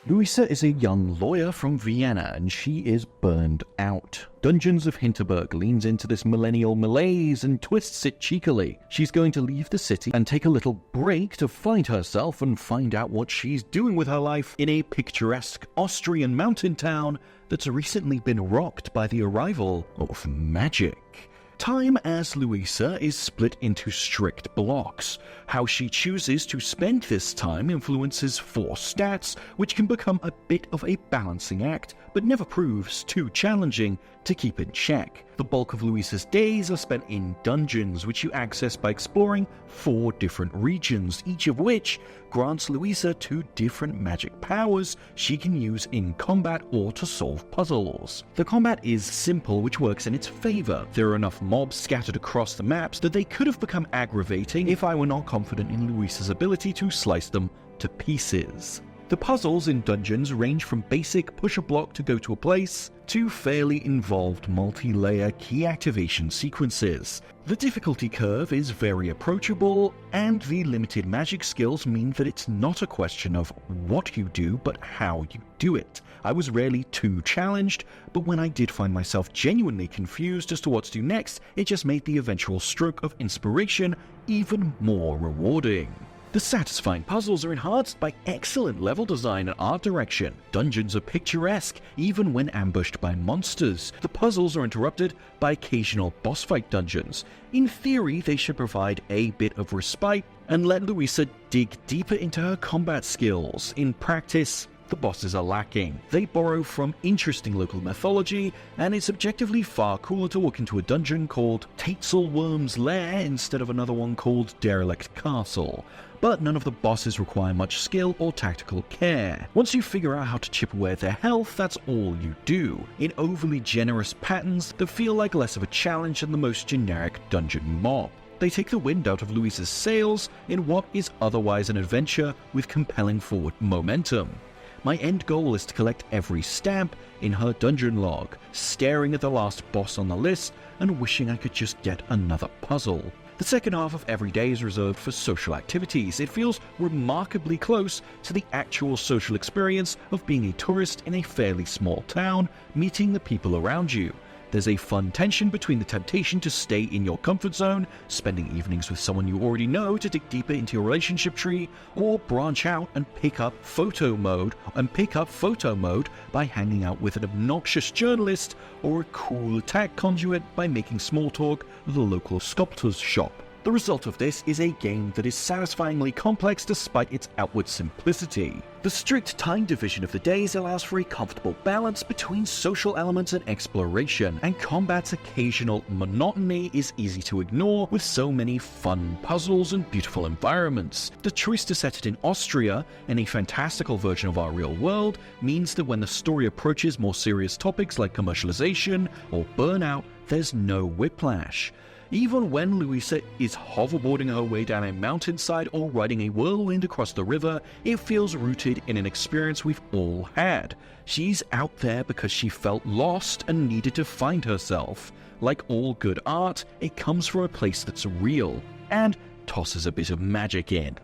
Luisa is a young lawyer from Vienna and she is burned out. Dungeons of Hinterberg leans into this millennial malaise and twists it cheekily. She's going to leave the city and take a little break to find herself and find out what she's doing with her life in a picturesque Austrian mountain town that's recently been rocked by the arrival of magic. Time as Luisa is split into strict blocks. How she chooses to spend this time influences 4 stats, which can become a bit of a balancing act, but never proves too challenging to keep in check. The bulk of Luisa's days are spent in dungeons, which you access by exploring 4 different regions, each of which grants Luisa 2 different magic powers she can use in combat or to solve puzzles. The combat is simple, which works in its favor. There are enough mobs scattered across the maps that they could have become aggravating if I were not confident in Luisa's ability to slice them to pieces. The puzzles in dungeons range from basic push a block to go to a place to fairly involved multi-layer key activation sequences. The difficulty curve is very approachable, and the limited magic skills mean that it's not a question of what you do, but how you do it. I was rarely too challenged, but when I did find myself genuinely confused as to what to do next, it just made the eventual stroke of inspiration even more rewarding. The satisfying puzzles are enhanced by excellent level design and art direction. Dungeons are picturesque, even when ambushed by monsters. The puzzles are interrupted by occasional boss fight dungeons. In theory, they should provide a bit of respite and let Luisa dig deeper into her combat skills. In practice, the bosses are lacking. They borrow from interesting local mythology, and it's objectively far cooler to walk into a dungeon called Tatzelworm's Lair instead of another one called Derelict Castle. But none of the bosses require much skill or tactical care. Once you figure out how to chip away at their health, that's all you do, in overly generous patterns that feel like less of a challenge than the most generic dungeon mob. They take the wind out of Luisa's sails in what is otherwise an adventure with compelling forward momentum. My end goal is to collect every stamp in her dungeon log, staring at the last boss on the list and wishing I could just get another puzzle. The second half of every day is reserved for social activities. It feels remarkably close to the actual social experience of being a tourist in a fairly small town, meeting the people around you. There's a fun tension between the temptation to stay in your comfort zone, spending evenings with someone you already know to dig deeper into your relationship tree, or branch out and pick up photo mode by hanging out with an obnoxious journalist or a cool attack conduit by making small talk at the local sculptor's shop. The result of this is a game that is satisfyingly complex despite its outward simplicity. The strict time division of the days allows for a comfortable balance between social elements and exploration, and combat's occasional monotony is easy to ignore with so many fun puzzles and beautiful environments. The choice to set it in Austria, in a fantastical version of our real world, means that when the story approaches more serious topics like commercialization or burnout, there's no whiplash. Even when Luisa is hoverboarding her way down a mountainside or riding a whirlwind across the river, it feels rooted in an experience we've all had. She's out there because she felt lost and needed to find herself. Like all good art, it comes from a place that's real and tosses a bit of magic in.